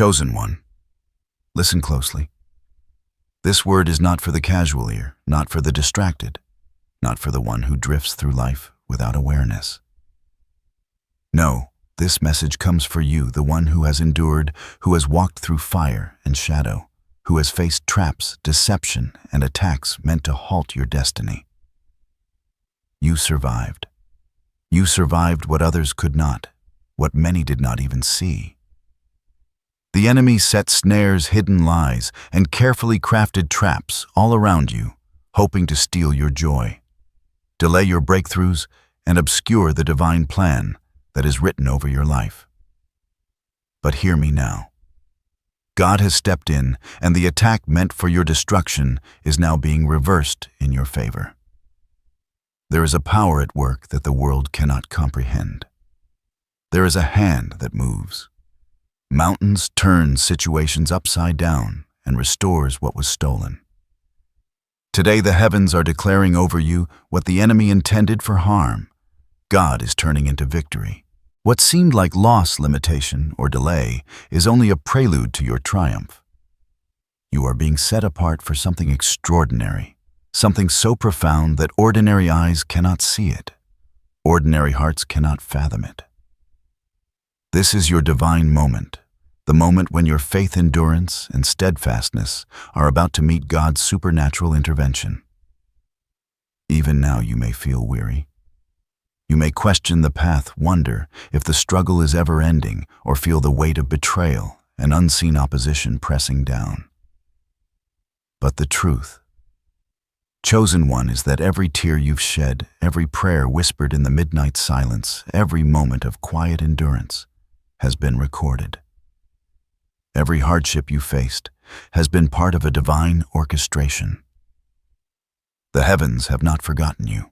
Chosen one, listen closely. This word is not for the casual ear, not for the distracted, not for the one who drifts through life without awareness. No, this message comes for you, the one who has endured, who has walked through fire and shadow, who has faced traps, deception, and attacks meant to halt your destiny. You survived. You survived what others could not, what many did not even see. The enemy set snares, hidden lies, and carefully crafted traps all around you, hoping to steal your joy, delay your breakthroughs, and obscure the divine plan that is written over your life. But hear me now. God has stepped in, and the attack meant for your destruction is now being reversed in your favor. There is a power at work that the world cannot comprehend. There is a hand that moves. Mountains turns situations upside down and restores what was stolen. Today the heavens are declaring over you what the enemy intended for harm. God is turning into victory. What seemed like loss, limitation, or delay is only a prelude to your triumph. You are being set apart for something extraordinary, something so profound that ordinary eyes cannot see it. Ordinary hearts cannot fathom it. This is your divine moment, the moment when your faith, endurance, and steadfastness are about to meet God's supernatural intervention. Even now you may feel weary. You may question the path, wonder if the struggle is ever ending, or feel the weight of betrayal and unseen opposition pressing down. But the truth, chosen one, is that every tear you've shed, every prayer whispered in the midnight silence, every moment of quiet endurance has been recorded. Every hardship you faced has been part of a divine orchestration. The heavens have not forgotten you.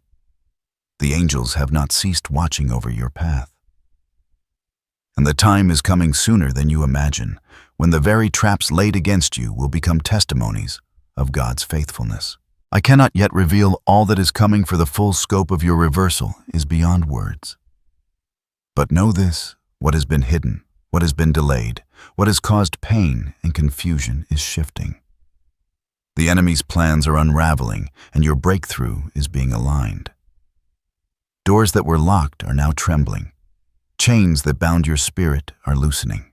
The angels have not ceased watching over your path. And the time is coming sooner than you imagine, when the very traps laid against you will become testimonies of God's faithfulness. I cannot yet reveal all that is coming, for the full scope of your reversal is beyond words. But know this: what has been hidden, what has been delayed, what has caused pain and confusion is shifting. The enemy's plans are unraveling, and your breakthrough is being aligned. Doors that were locked are now trembling. Chains that bound your spirit are loosening.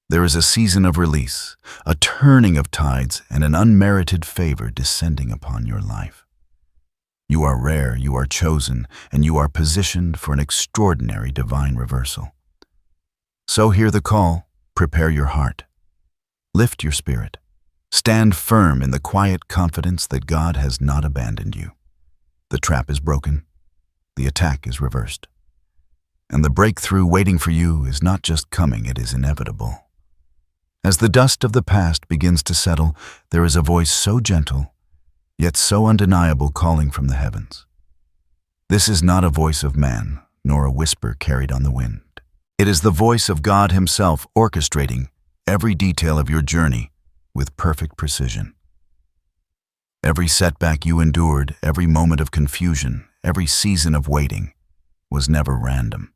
There is a season of release, a turning of tides, and an unmerited favor descending upon your life. You are rare, you are chosen, and you are positioned for an extraordinary divine reversal. So hear the call, prepare your heart. Lift your spirit. Stand firm in the quiet confidence that God has not abandoned you. The trap is broken. The attack is reversed. And the breakthrough waiting for you is not just coming, it is inevitable. As the dust of the past begins to settle, there is a voice so gentle, yet so undeniable, calling from the heavens. This is not a voice of man, nor a whisper carried on the wind. It is the voice of God Himself, orchestrating every detail of your journey with perfect precision. Every setback you endured, every moment of confusion, every season of waiting was never random.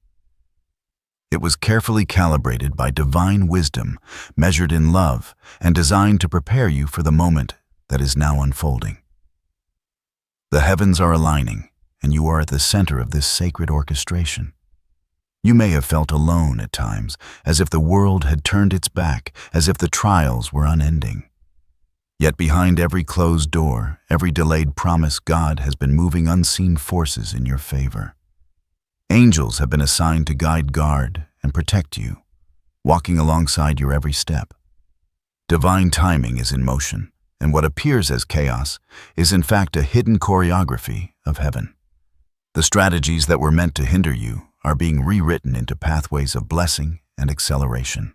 It was carefully calibrated by divine wisdom, measured in love, and designed to prepare you for the moment that is now unfolding. The heavens are aligning, and you are at the center of this sacred orchestration. You may have felt alone at times, as if the world had turned its back, as if the trials were unending. Yet behind every closed door, every delayed promise, God has been moving unseen forces in your favor. Angels have been assigned to guard, and protect you, walking alongside your every step. Divine timing is in motion, and what appears as chaos is in fact a hidden choreography of heaven. The strategies that were meant to hinder you are being rewritten into pathways of blessing and acceleration.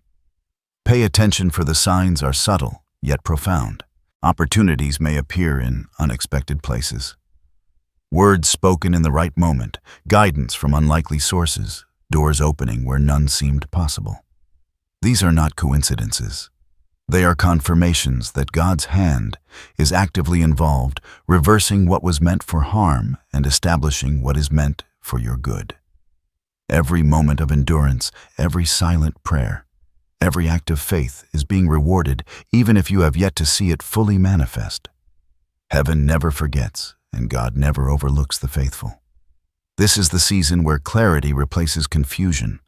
Pay attention, for the signs are subtle yet profound. Opportunities may appear in unexpected places. Words spoken in the right moment, guidance from unlikely sources, doors opening where none seemed possible. These are not coincidences. They are confirmations that God's hand is actively involved, reversing what was meant for harm and establishing what is meant for your good. Every moment of endurance, every silent prayer, Every act of faith is being rewarded, even if you have yet to see it fully manifest. Heaven never forgets, and God never overlooks the faithful. This is the season where clarity replaces confusion,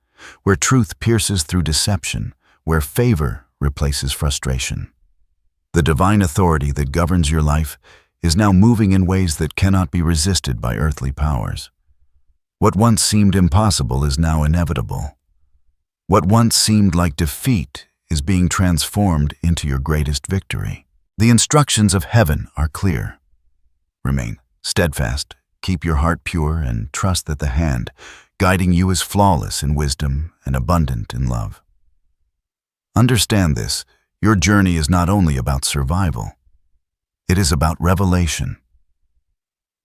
where truth pierces through deception, where favor replaces frustration. The divine authority that governs your life is now moving in ways that cannot be resisted by earthly powers. What once seemed impossible is now inevitable. What once seemed like defeat is being transformed into your greatest victory. The instructions of heaven are clear. Remain steadfast, keep your heart pure, and trust that the hand guiding you is flawless in wisdom and abundant in love. Understand this, your journey is not only about survival, it is about revelation.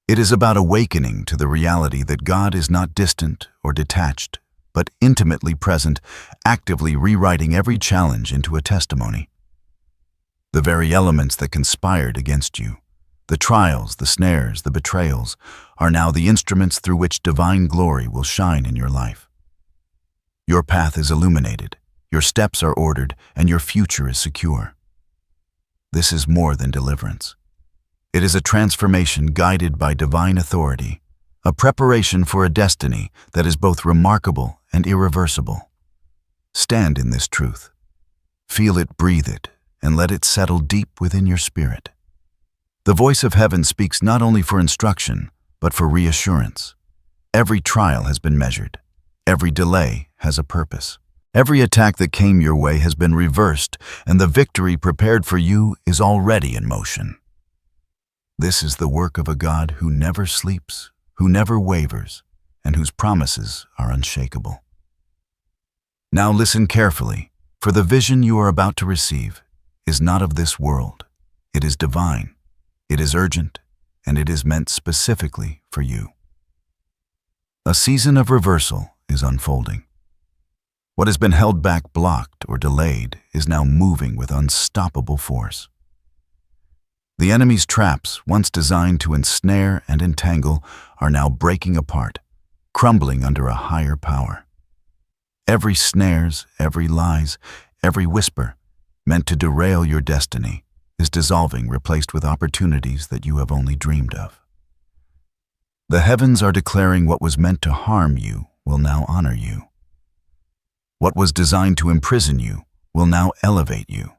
It is about awakening to the reality that God is not distant or detached, but intimately present, actively rewriting every challenge into a testimony. The very elements that conspired against you, the trials, the snares, the betrayals, are now the instruments through which divine glory will shine in your life. Your path is illuminated, your steps are ordered, and your future is secure. This is more than deliverance. It is a transformation guided by divine authority, a preparation for a destiny that is both remarkable and irreversible. Stand in this truth. Feel it, breathe it, and let it settle deep within your spirit. The voice of heaven speaks not only for instruction, but for reassurance. Every trial has been measured. Every delay has a purpose. Every attack that came your way has been reversed, and the victory prepared for you is already in motion. This is the work of a God who never sleeps, who never wavers, and whose promises are unshakable. Now listen carefully, for the vision you are about to receive is not of this world. It is divine, it is urgent, and it is meant specifically for you. A season of reversal is unfolding. What has been held back, blocked, or delayed is now moving with unstoppable force. The enemy's traps, once designed to ensnare and entangle, are now breaking apart, crumbling under a higher power. Every snares, every lies, every whisper, meant to derail your destiny, is dissolving, replaced with opportunities that you have only dreamed of. The heavens are declaring what was meant to harm you will now honor you. What was designed to imprison you will now elevate you.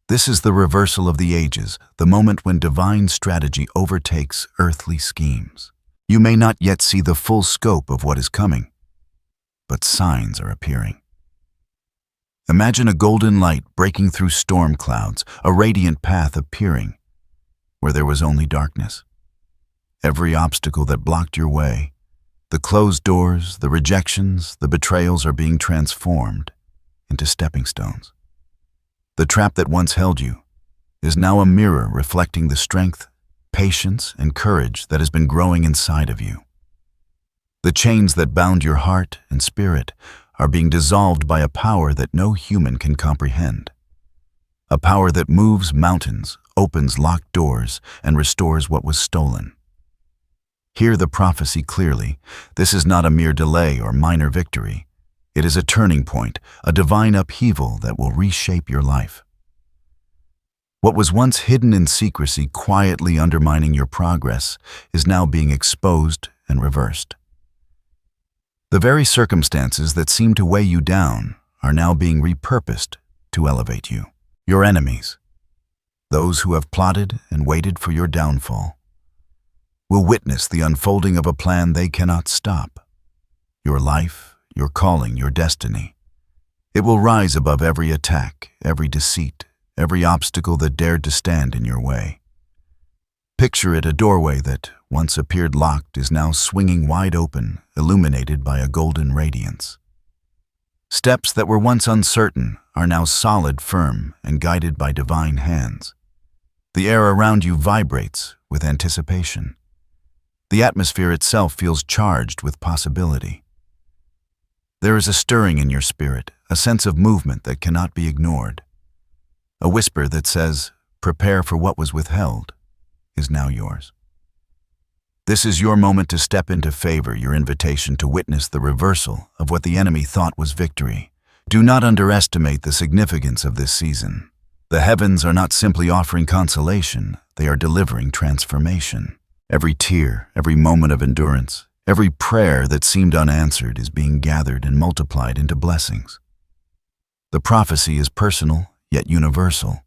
This is the reversal of the ages, the moment when divine strategy overtakes earthly schemes. You may not yet see the full scope of what is coming, but signs are appearing. Imagine a golden light breaking through storm clouds, a radiant path appearing where there was only darkness. Every obstacle that blocked your way, the closed doors, the rejections, the betrayals are being transformed into stepping stones. The trap that once held you is now a mirror reflecting the strength, patience, and courage that has been growing inside of you. The chains that bound your heart and spirit are being dissolved by a power that no human can comprehend. A power that moves mountains, opens locked doors, and restores what was stolen. Hear the prophecy clearly. This is not a mere delay or minor victory. It is a turning point, a divine upheaval that will reshape your life. What was once hidden in secrecy, quietly undermining your progress, is now being exposed and reversed. The very circumstances that seem to weigh you down are now being repurposed to elevate you. Your enemies, those who have plotted and waited for your downfall, will witness the unfolding of a plan they cannot stop. Your life, your calling, your destiny. It will rise above every attack, every deceit, every obstacle that dared to stand in your way. Picture it, a doorway that once appeared locked is now swinging wide open, illuminated by a golden radiance. Steps that were once uncertain are now solid, firm, and guided by divine hands. The air around you vibrates with anticipation. The atmosphere itself feels charged with possibility. There is a stirring in your spirit, a sense of movement that cannot be ignored. A whisper that says, "Prepare for what was withheld," is now yours. This is your moment to step into favor, your invitation to witness the reversal of what the enemy thought was victory. Do not underestimate the significance of this season. The heavens are not simply offering consolation, they are delivering transformation. Every tear, every moment of endurance, every prayer that seemed unanswered is being gathered and multiplied into blessings. The prophecy is personal, yet universal.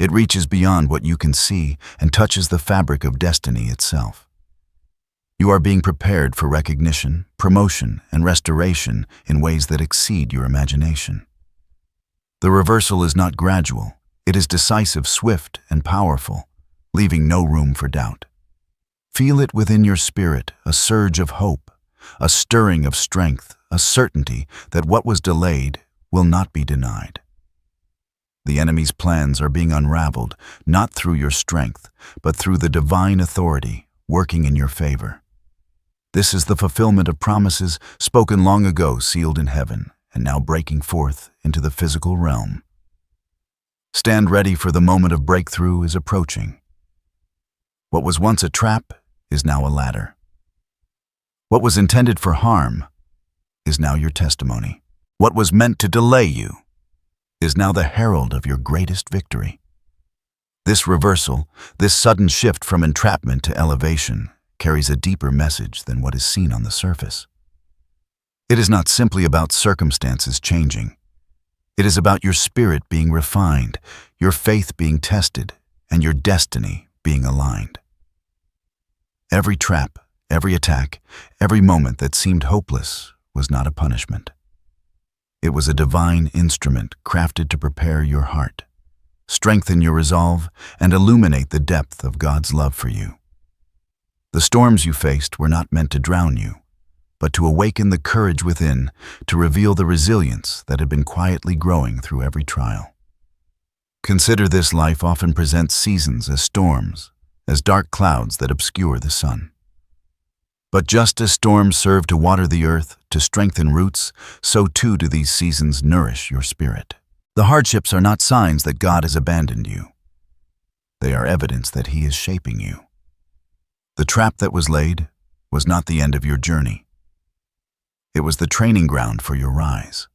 It reaches beyond what you can see and touches the fabric of destiny itself. You are being prepared for recognition, promotion, and restoration in ways that exceed your imagination. The reversal is not gradual. It is decisive, swift, and powerful, leaving no room for doubt. Feel it within your spirit, a surge of hope, a stirring of strength, a certainty that what was delayed will not be denied. The enemy's plans are being unraveled, not through your strength, but through the divine authority working in your favor. This is the fulfillment of promises spoken long ago, sealed in heaven, and now breaking forth into the physical realm. Stand ready, for the moment of breakthrough is approaching. What was once a trap is now a ladder. What was intended for harm is now your testimony. What was meant to delay you is now the herald of your greatest victory. This reversal, this sudden shift from entrapment to elevation, carries a deeper message than what is seen on the surface. It is not simply about circumstances changing. It is about your spirit being refined, your faith being tested, and your destiny being aligned. Every trap, every attack, every moment that seemed hopeless was not a punishment. It was a divine instrument crafted to prepare your heart, strengthen your resolve, and illuminate the depth of God's love for you. The storms you faced were not meant to drown you, but to awaken the courage within, to reveal the resilience that had been quietly growing through every trial. Consider this: life often presents seasons as storms, as dark clouds that obscure the sun. But just as storms serve to water the earth, to strengthen roots, so too do these seasons nourish your spirit. The hardships are not signs that God has abandoned you. They are evidence that He is shaping you. The trap that was laid was not the end of your journey. It was the training ground for your rise.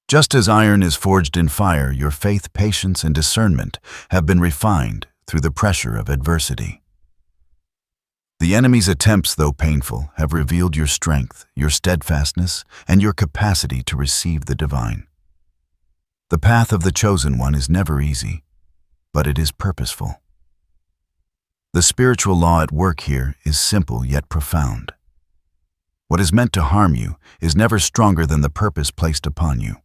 Just as iron is forged in fire, your faith, patience, and discernment have been refined through the pressure of adversity. The enemy's attempts, though painful, have revealed your strength, your steadfastness, and your capacity to receive the divine. The path of the chosen one is never easy, but it is purposeful. The spiritual law at work here is simple yet profound. What is meant to harm you is never stronger than the purpose placed upon you.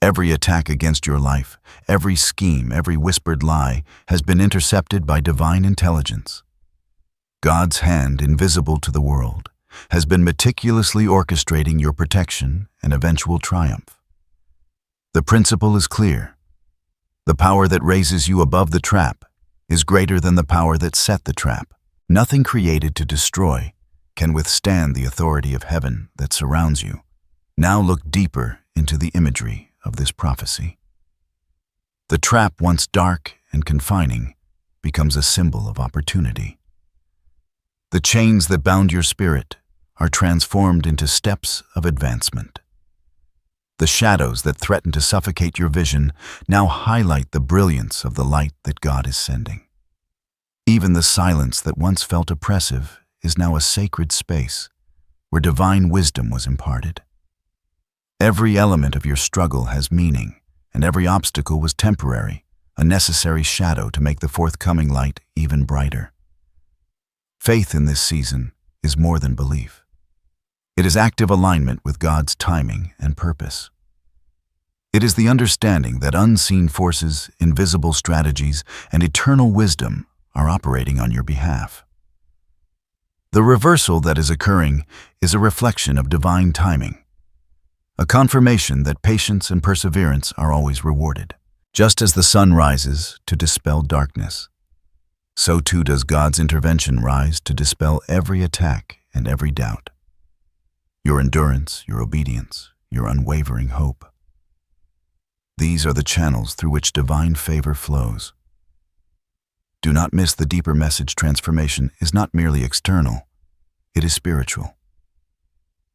Every attack against your life, every scheme, every whispered lie has been intercepted by divine intelligence. God's hand, invisible to the world, has been meticulously orchestrating your protection and eventual triumph. The principle is clear. The power that raises you above the trap is greater than the power that set the trap. Nothing created to destroy can withstand the authority of heaven that surrounds you. Now look deeper into the imagery of this prophecy. The trap, once dark and confining, becomes a symbol of opportunity. The chains that bound your spirit are transformed into steps of advancement. The shadows that threaten to suffocate your vision now highlight the brilliance of the light that God is sending. Even the silence that once felt oppressive is now a sacred space where divine wisdom was imparted. Every element of your struggle has meaning, and every obstacle was temporary, a necessary shadow to make the forthcoming light even brighter. Faith in this season is more than belief. It is active alignment with God's timing and purpose. It is the understanding that unseen forces, invisible strategies, and eternal wisdom are operating on your behalf. The reversal that is occurring is a reflection of divine timing, a confirmation that patience and perseverance are always rewarded. Just as the sun rises to dispel darkness, so too does God's intervention rise to dispel every attack and every doubt. Your endurance, your obedience, your unwavering hope. These are the channels through which divine favor flows. Do not miss the deeper message. Transformation is not merely external, it is spiritual.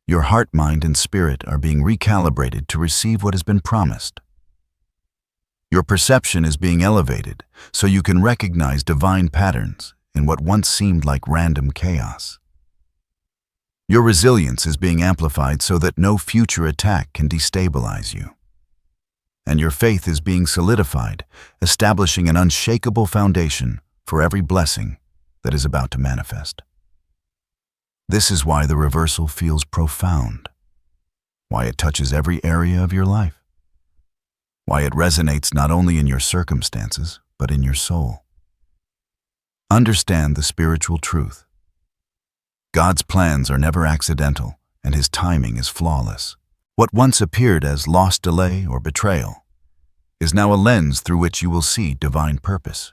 Your heart, mind, and spirit are being recalibrated to receive what has been promised. Your perception is being elevated so you can recognize divine patterns in what once seemed like random chaos. Your resilience is being amplified so that no future attack can destabilize you. And your faith is being solidified, establishing an unshakable foundation for every blessing that is about to manifest. This is why the reversal feels profound, why it touches every area of your life, why it resonates not only in your circumstances, but in your soul. Understand the spiritual truth. God's plans are never accidental, and His timing is flawless. What once appeared as lost delay or betrayal is now a lens through which you will see divine purpose.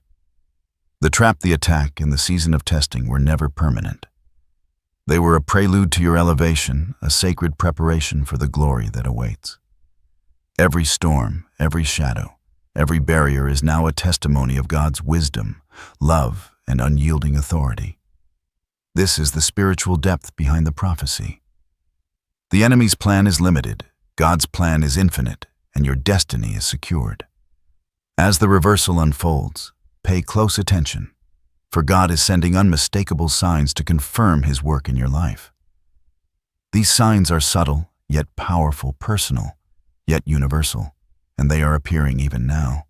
The trap, the attack, and the season of testing were never permanent. They were a prelude to your elevation, a sacred preparation for the glory that awaits. Every storm, every shadow, every barrier is now a testimony of God's wisdom, love, and unyielding authority. This is the spiritual depth behind the prophecy. The enemy's plan is limited, God's plan is infinite, and your destiny is secured. As the reversal unfolds, pay close attention, for God is sending unmistakable signs to confirm His work in your life. These signs are subtle, yet powerful, personal, yet universal, and they are appearing even now.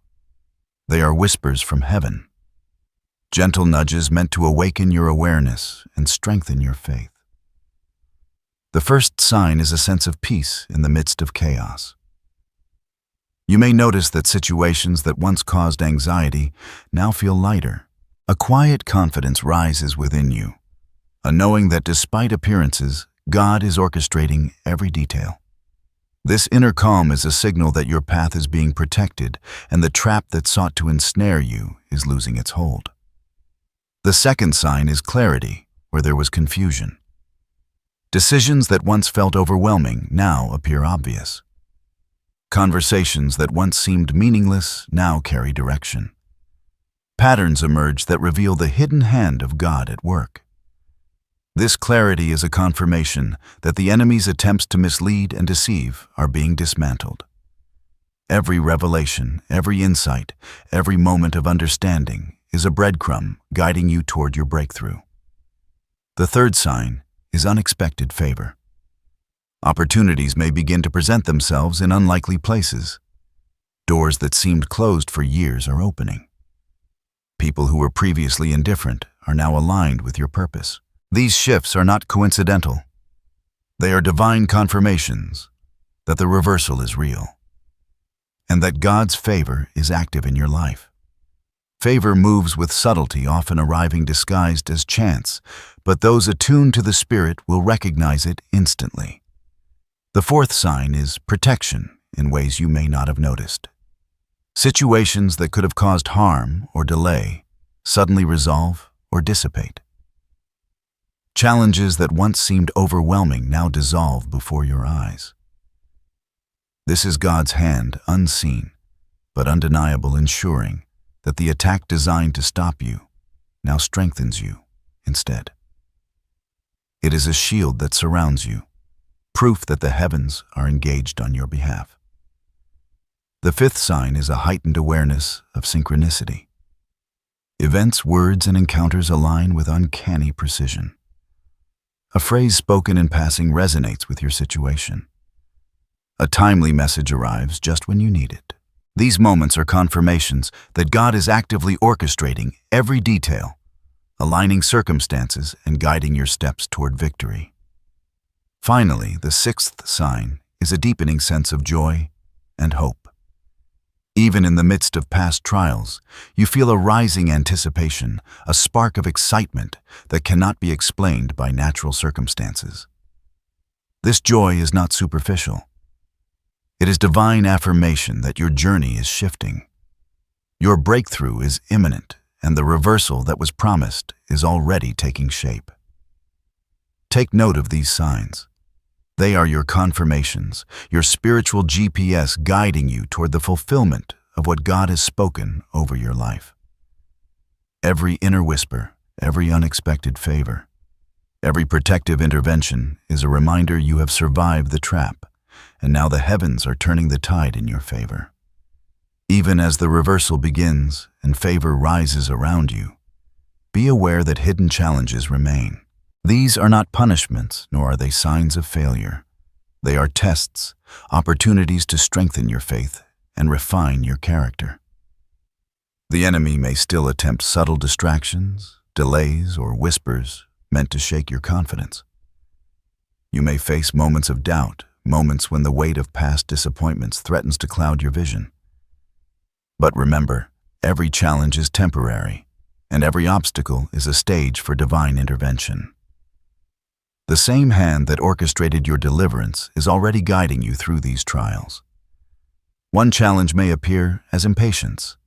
They are whispers from heaven, gentle nudges meant to awaken your awareness and strengthen your faith. The first sign is a sense of peace in the midst of chaos. You may notice that situations that once caused anxiety now feel lighter. A quiet confidence rises within you, a knowing that despite appearances, God is orchestrating every detail. This inner calm is a signal that your path is being protected and the trap that sought to ensnare you is losing its hold. The second sign is clarity where there was confusion. Decisions that once felt overwhelming now appear obvious. Conversations that once seemed meaningless now carry direction. Patterns emerge that reveal the hidden hand of God at work. This clarity is a confirmation that the enemy's attempts to mislead and deceive are being dismantled. Every revelation, every insight, every moment of understanding is a breadcrumb guiding you toward your breakthrough. The third sign is unexpected favor. Opportunities may begin to present themselves in unlikely places. Doors that seemed closed for years are opening. People who were previously indifferent are now aligned with your purpose. These shifts are not coincidental. They are divine confirmations that the reversal is real and that God's favor is active in your life. Favor moves with subtlety, often arriving disguised as chance, but those attuned to the Spirit will recognize it instantly. The fourth sign is protection in ways you may not have noticed. Situations that could have caused harm or delay suddenly resolve or dissipate. Challenges that once seemed overwhelming now dissolve before your eyes. This is God's hand, unseen but undeniable, ensuring that the attack designed to stop you now strengthens you instead. It is a shield that surrounds you, proof that the heavens are engaged on your behalf. The fifth sign is a heightened awareness of synchronicity. Events, words, and encounters align with uncanny precision. A phrase spoken in passing resonates with your situation. A timely message arrives just when you need it. These moments are confirmations that God is actively orchestrating every detail, aligning circumstances and guiding your steps toward victory. Finally, the sixth sign is a deepening sense of joy and hope. Even in the midst of past trials, you feel a rising anticipation, a spark of excitement that cannot be explained by natural circumstances. This joy is not superficial. It is divine affirmation that your journey is shifting. Your breakthrough is imminent, and the reversal that was promised is already taking shape. Take note of these signs. They are your confirmations, your spiritual GPS guiding you toward the fulfillment of what God has spoken over your life. Every inner whisper, every unexpected favor, Every protective intervention is a reminder you have survived the trap, and now the heavens are turning the tide in your favor. Even as the reversal begins and favor rises around you, be aware that hidden challenges remain. These are not punishments, nor are they signs of failure. They are tests, opportunities to strengthen your faith and refine your character. The enemy may still attempt subtle distractions, delays, or whispers meant to shake your confidence. You may face moments of doubt, moments when the weight of past disappointments threatens to cloud your vision. But remember, every challenge is temporary, and every obstacle is a stage for divine intervention. The same hand that orchestrated your deliverance is already guiding you through these trials. One challenge may appear as impatience.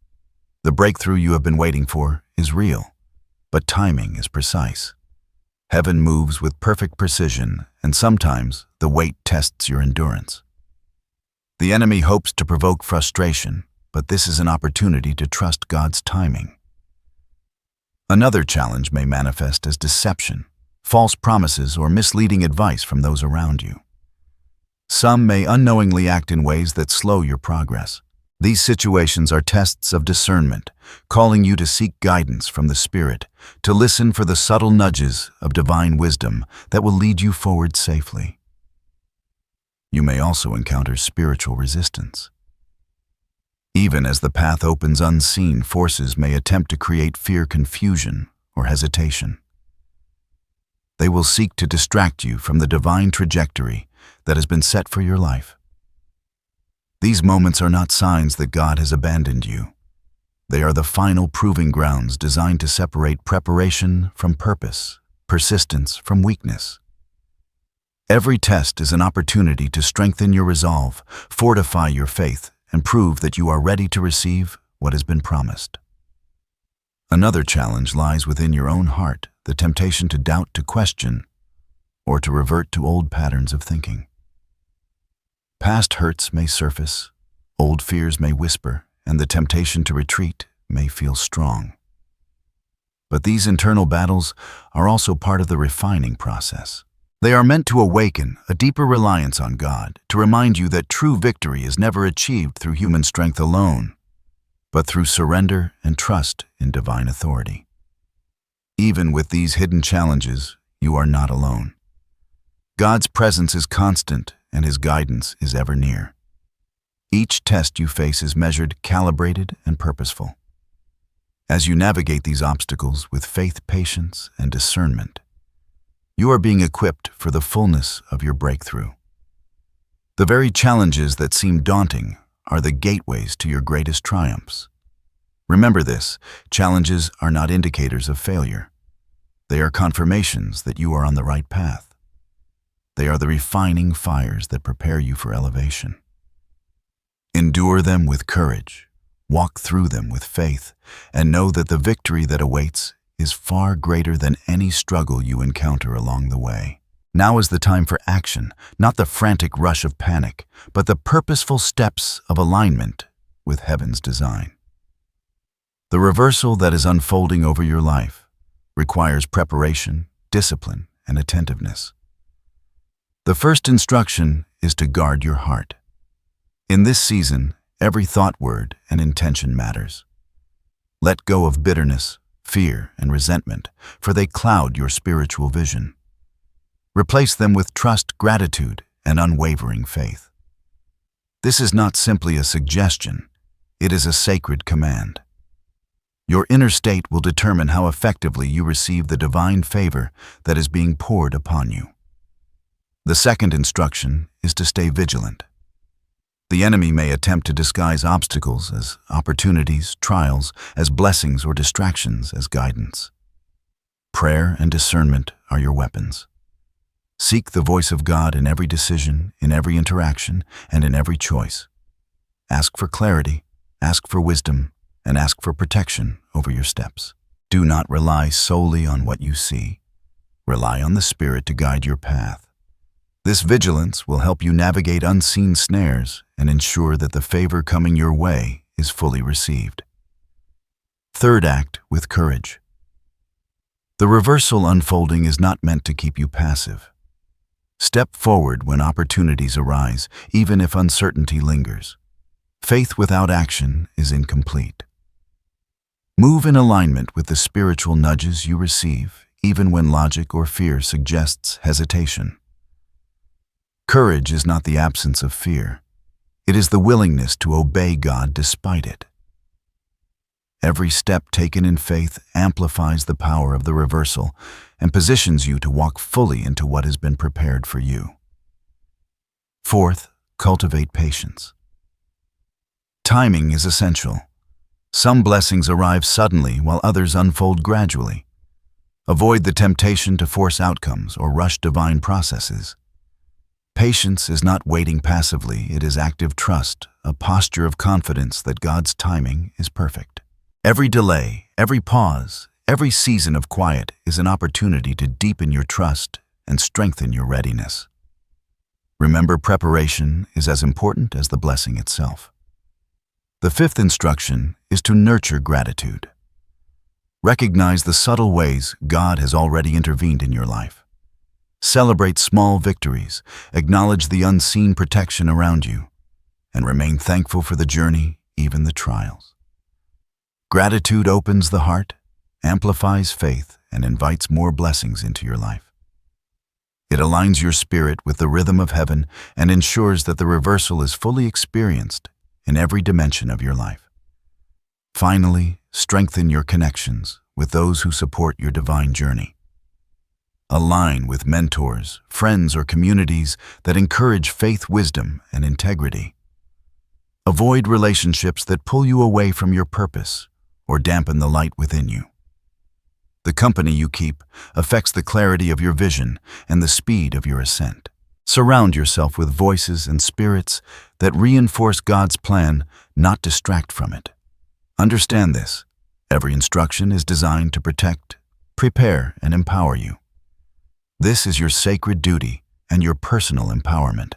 The breakthrough you have been waiting for is real, but timing is precise. Heaven moves with perfect precision, and sometimes the wait tests your endurance. The enemy hopes to provoke frustration, but this is an opportunity to trust God's timing. Another challenge may manifest as deception, false promises, or misleading advice from those around you. Some may unknowingly act in ways that slow your progress. These situations are tests of discernment, calling you to seek guidance from the Spirit, to listen for the subtle nudges of divine wisdom that will lead you forward safely. You may also encounter spiritual resistance. Even as the path opens, unseen forces may attempt to create fear, confusion, or hesitation. They will seek to distract you from the divine trajectory that has been set for your life. These moments are not signs that God has abandoned you. They are the final proving grounds designed to separate preparation from purpose, persistence from weakness. Every test is an opportunity to strengthen your resolve, fortify your faith, and prove that you are ready to receive what has been promised. Another challenge lies within your own heart, the temptation to doubt, to question, or to revert to old patterns of thinking. Past hurts may surface, old fears may whisper, and the temptation to retreat may feel strong. But these internal battles are also part of the refining process. They are meant to awaken a deeper reliance on God, to remind you that true victory is never achieved through human strength alone, but through surrender and trust in divine authority. Even with these hidden challenges, you are not alone. God's presence is constant, and His guidance is ever near. Each test you face is measured, calibrated, and purposeful. As you navigate these obstacles with faith, patience, and discernment, you are being equipped for the fullness of your breakthrough. The very challenges that seem daunting are the gateways to your greatest triumphs. Remember this: challenges are not indicators of failure. They are confirmations that you are on the right path. They are the refining fires that prepare you for elevation. Endure them with courage, walk through them with faith, and know that the victory that awaits is far greater than any struggle you encounter along the way. Now is the time for action, not the frantic rush of panic, but the purposeful steps of alignment with heaven's design. The reversal that is unfolding over your life requires preparation, discipline, and attentiveness. The first instruction is to guard your heart. In this season, every thought, word, and intention matters. Let go of bitterness, fear, and resentment, for they cloud your spiritual vision. Replace them with trust, gratitude, and unwavering faith. This is not simply a suggestion, it is a sacred command. Your inner state will determine how effectively you receive the divine favor that is being poured upon you. The second instruction is to stay vigilant. The enemy may attempt to disguise obstacles as opportunities, trials as blessings, or distractions as guidance. Prayer and discernment are your weapons. Seek the voice of God in every decision, in every interaction, and in every choice. Ask for clarity, ask for wisdom, and ask for protection over your steps. Do not rely solely on what you see. Rely on the Spirit to guide your path. This vigilance will help you navigate unseen snares and ensure that the favor coming your way is fully received. Third, act with courage. The reversal unfolding is not meant to keep you passive. Step forward when opportunities arise, even if uncertainty lingers. Faith without action is incomplete. Move in alignment with the spiritual nudges you receive, even when logic or fear suggests hesitation. Courage is not the absence of fear. It is the willingness to obey God despite it. Every step taken in faith amplifies the power of the reversal and positions you to walk fully into what has been prepared for you. Fourth, cultivate patience. Timing is essential. Some blessings arrive suddenly while others unfold gradually. Avoid the temptation to force outcomes or rush divine processes. Patience is not waiting passively, it is active trust, a posture of confidence that God's timing is perfect. Every delay, every pause, every season of quiet is an opportunity to deepen your trust and strengthen your readiness. Remember, preparation is as important as the blessing itself. The fifth instruction is to nurture gratitude. Recognize the subtle ways God has already intervened in your life. Celebrate small victories, acknowledge the unseen protection around you, and remain thankful for the journey, even the trials. Gratitude opens the heart, amplifies faith, and invites more blessings into your life. It aligns your spirit with the rhythm of heaven and ensures that the reversal is fully experienced in every dimension of your life. Finally, strengthen your connections with those who support your divine journey. Align with mentors, friends, or communities that encourage faith, wisdom, and integrity. Avoid relationships that pull you away from your purpose or dampen the light within you. The company you keep affects the clarity of your vision and the speed of your ascent. Surround yourself with voices and spirits that reinforce God's plan, not distract from it. Understand this: every instruction is designed to protect, prepare, and empower you. This is your sacred duty and your personal empowerment.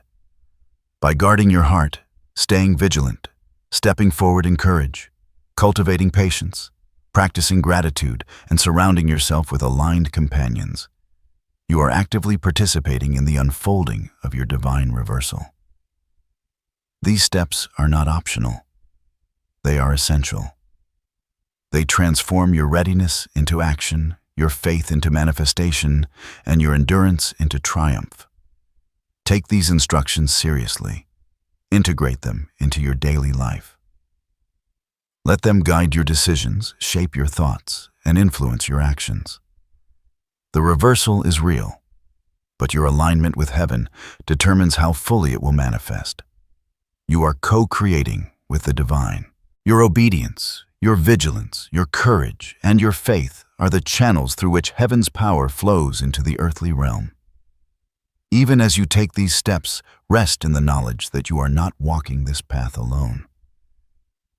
By guarding your heart, staying vigilant, stepping forward in courage, cultivating patience, practicing gratitude, and surrounding yourself with aligned companions, you are actively participating in the unfolding of your divine reversal. These steps are not optional. They are essential. They transform your readiness into action, your faith into manifestation, and your endurance into triumph. Take these instructions seriously. Integrate them into your daily life. Let them guide your decisions, shape your thoughts, and influence your actions. The reversal is real, but your alignment with heaven determines how fully it will manifest. You are co-creating with the divine. Your obedience, your vigilance, your courage, and your faith are the channels through which heaven's power flows into the earthly realm. Even as you take these steps, rest in the knowledge that you are not walking this path alone.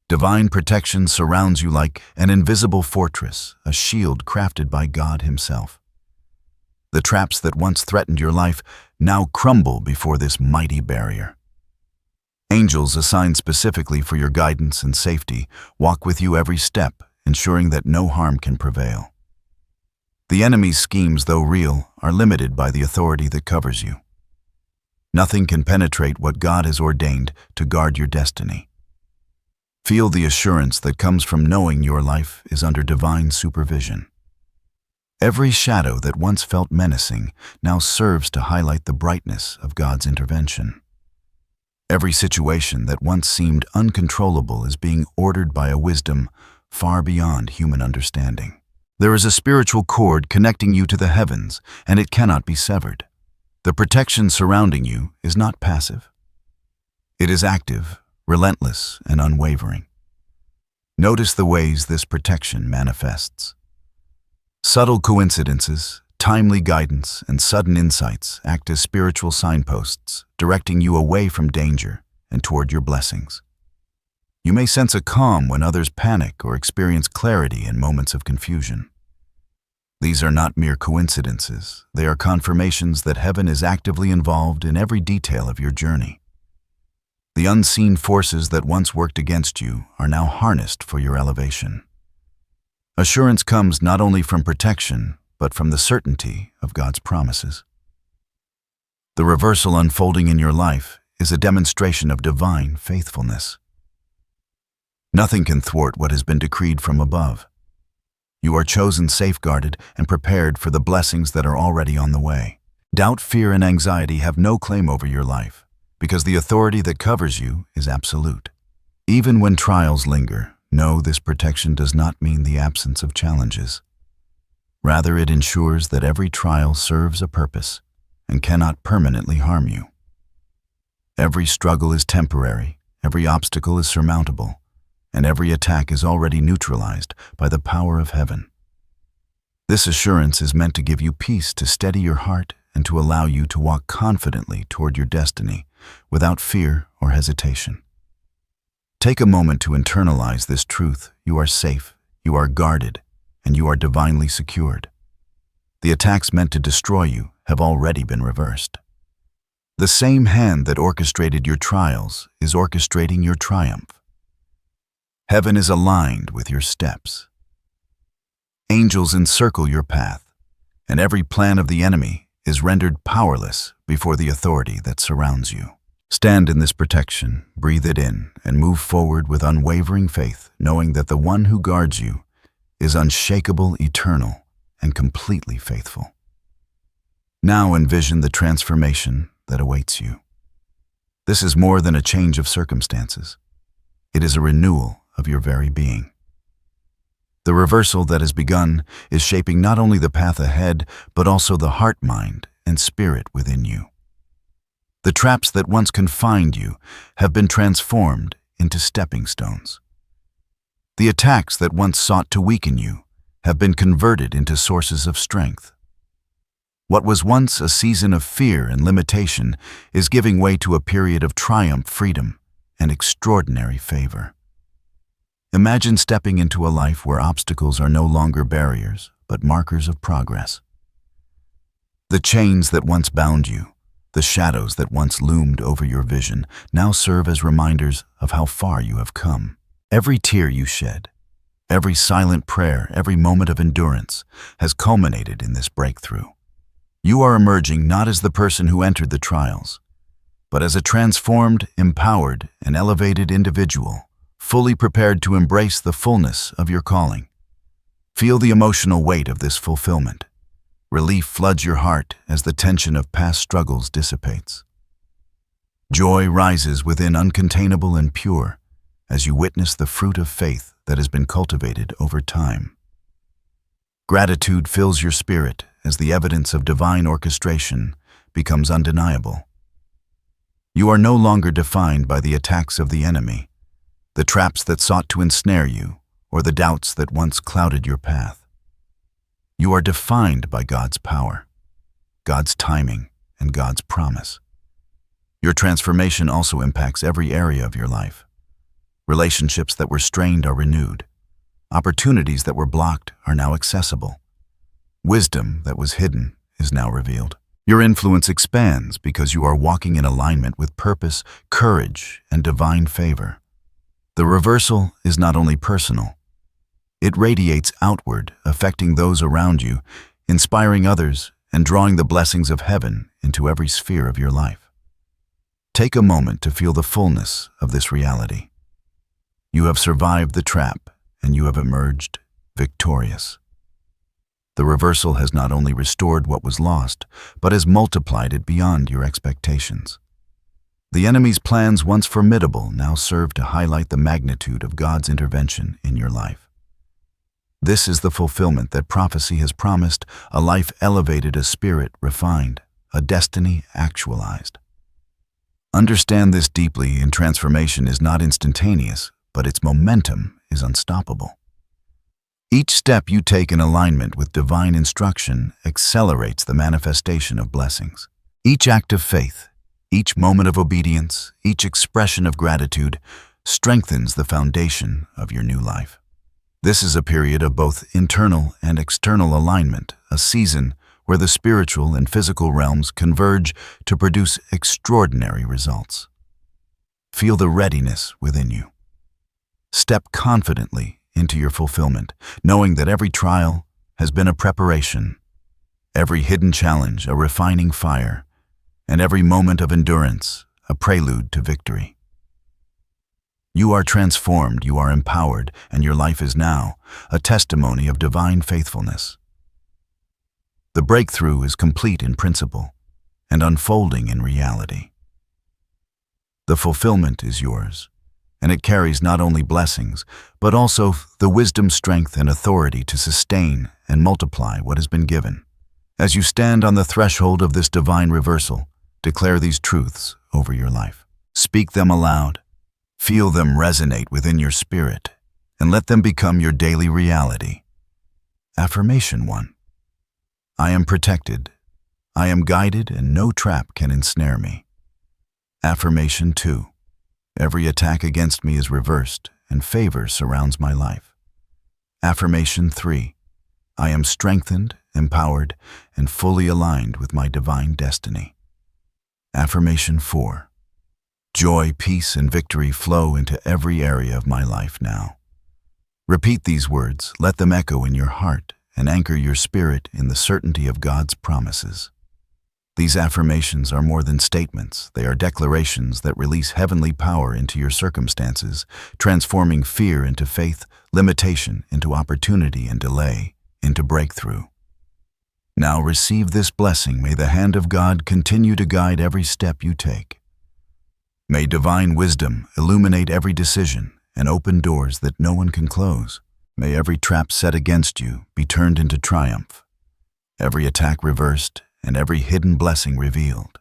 Divine protection surrounds you like an invisible fortress, a shield crafted by God Himself. The traps that once threatened your life now crumble before this mighty barrier. Angels assigned specifically for your guidance and safety walk with you every step, ensuring that no harm can prevail. The enemy's schemes, though real, are limited by the authority that covers you. Nothing can penetrate what God has ordained to guard your destiny. Feel the assurance that comes from knowing your life is under divine supervision. Every shadow that once felt menacing now serves to highlight the brightness of God's intervention. Every situation that once seemed uncontrollable is being ordered by a wisdom far beyond human understanding. There is a spiritual cord connecting you to the heavens, and it cannot be severed. The protection surrounding you is not passive. It is active, relentless, and unwavering. Notice the ways this protection manifests. Subtle coincidences, timely guidance, and sudden insights act as spiritual signposts, directing you away from danger and toward your blessings. You may sense a calm when others panic or experience clarity in moments of confusion. These are not mere coincidences. They are confirmations that heaven is actively involved in every detail of your journey. The unseen forces that once worked against you are now harnessed for your elevation. Assurance comes not only from protection, but from the certainty of God's promises. The reversal unfolding in your life is a demonstration of divine faithfulness. Nothing can thwart what has been decreed from above. You are chosen, safeguarded, and prepared for the blessings that are already on the way. Doubt, fear, and anxiety have no claim over your life, because the authority that covers you is absolute. Even when trials linger, know this protection does not mean the absence of challenges. Rather, it ensures that every trial serves a purpose and cannot permanently harm you. Every struggle is temporary, every obstacle is surmountable, and every attack is already neutralized by the power of heaven. This assurance is meant to give you peace, to steady your heart, and to allow you to walk confidently toward your destiny without fear or hesitation. Take a moment to internalize this truth. You are safe, you are guarded, and you are divinely secured. The attacks meant to destroy you have already been reversed. The same hand that orchestrated your trials is orchestrating your triumph. Heaven is aligned with your steps. Angels encircle your path, and every plan of the enemy is rendered powerless before the authority that surrounds you. Stand in this protection, breathe it in, and move forward with unwavering faith, knowing that the one who guards you is unshakable, eternal, and completely faithful. Now envision the transformation that awaits you. This is more than a change of circumstances. It is a renewal of your very being. The reversal that has begun is shaping not only the path ahead, but also the heart, mind, and spirit within you. The traps that once confined you have been transformed into stepping stones. The attacks that once sought to weaken you have been converted into sources of strength. What was once a season of fear and limitation is giving way to a period of triumph, freedom, and extraordinary favor. Imagine stepping into a life where obstacles are no longer barriers, but markers of progress. The chains that once bound you, the shadows that once loomed over your vision, now serve as reminders of how far you have come. Every tear you shed, every silent prayer, every moment of endurance has culminated in this breakthrough. You are emerging not as the person who entered the trials, but as a transformed, empowered, and elevated individual, fully prepared to embrace the fullness of your calling. Feel the emotional weight of this fulfillment. Relief floods your heart as the tension of past struggles dissipates. Joy rises within, uncontainable and pure, as you witness the fruit of faith that has been cultivated over time. Gratitude fills your spirit as the evidence of divine orchestration becomes undeniable. You are no longer defined by the attacks of the enemy, the traps that sought to ensnare you, or the doubts that once clouded your path. You are defined by God's power, God's timing, and God's promise. Your transformation also impacts every area of your life. Relationships that were strained are renewed. Opportunities that were blocked are now accessible. Wisdom that was hidden is now revealed. Your influence expands because you are walking in alignment with purpose, courage, and divine favor. The reversal is not only personal, it radiates outward, affecting those around you, inspiring others, and drawing the blessings of heaven into every sphere of your life. Take a moment to feel the fullness of this reality. You have survived the trap, and you have emerged victorious. The reversal has not only restored what was lost, but has multiplied it beyond your expectations. The enemy's plans, once formidable, now serve to highlight the magnitude of God's intervention in your life. This is the fulfillment that prophecy has promised, a life elevated, a spirit refined, a destiny actualized. Understand this deeply, and transformation is not instantaneous, but its momentum is unstoppable. Each step you take in alignment with divine instruction accelerates the manifestation of blessings. Each act of faith, each moment of obedience, each expression of gratitude strengthens the foundation of your new life. This is a period of both internal and external alignment, a season where the spiritual and physical realms converge to produce extraordinary results. Feel the readiness within you. Step confidently into your fulfillment, knowing that every trial has been a preparation Every hidden challenge a refining fire, and every moment of endurance a prelude to victory. You are transformed, you are empowered, and your life is now a testimony of divine faithfulness. The breakthrough is complete in principle and unfolding in reality. The fulfillment is yours, and it carries not only blessings, but also the wisdom, strength, and authority to sustain and multiply what has been given. As you stand on the threshold of this divine reversal, declare these truths over your life. Speak them aloud, feel them resonate within your spirit, and let them become your daily reality. Affirmation 1. I am protected, I am guided, and no trap can ensnare me. Affirmation 2. Every attack against me is reversed, and favor surrounds my life. Affirmation 3. I am strengthened, empowered, and fully aligned with my divine destiny. Affirmation 4. Joy, peace, and victory flow into every area of my life now. Repeat these words, let them echo in your heart, and anchor your spirit in the certainty of God's promises. These affirmations are more than statements. They are declarations that release heavenly power into your circumstances, transforming fear into faith, limitation into opportunity, and delay into breakthrough. Now receive this blessing. May the hand of God continue to guide every step you take. May divine wisdom illuminate every decision and open doors that no one can close. May every trap set against you be turned into triumph, every attack reversed, and every hidden blessing revealed.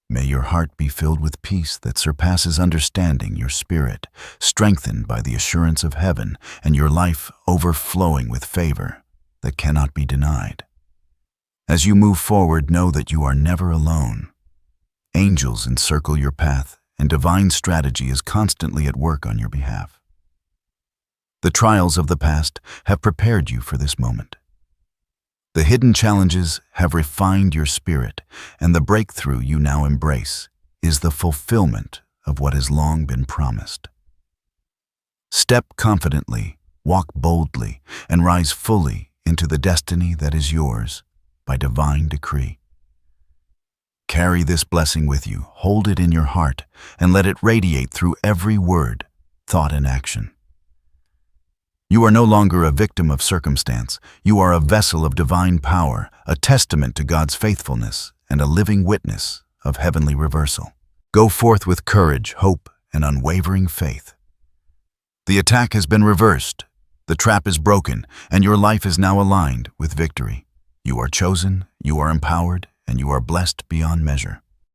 May your heart be filled with peace that surpasses understanding, your spirit strengthened by the assurance of heaven, and your life overflowing with favor that cannot be denied. As you move forward, know that you are never alone. Angels encircle your path, and divine strategy is constantly at work on your behalf. The trials of the past have prepared you for this moment. The hidden challenges have refined your spirit, and the breakthrough you now embrace is the fulfillment of what has long been promised. Step confidently, walk boldly, and rise fully into the destiny that is yours by divine decree. Carry this blessing with you, hold it in your heart, and let it radiate through every word, thought, and action. You are no longer a victim of circumstance. You are a vessel of divine power, a testament to God's faithfulness, and a living witness of heavenly reversal. Go forth with courage, hope, and unwavering faith. The attack has been reversed, the trap is broken, and your life is now aligned with victory. You are chosen, you are empowered, and you are blessed beyond measure.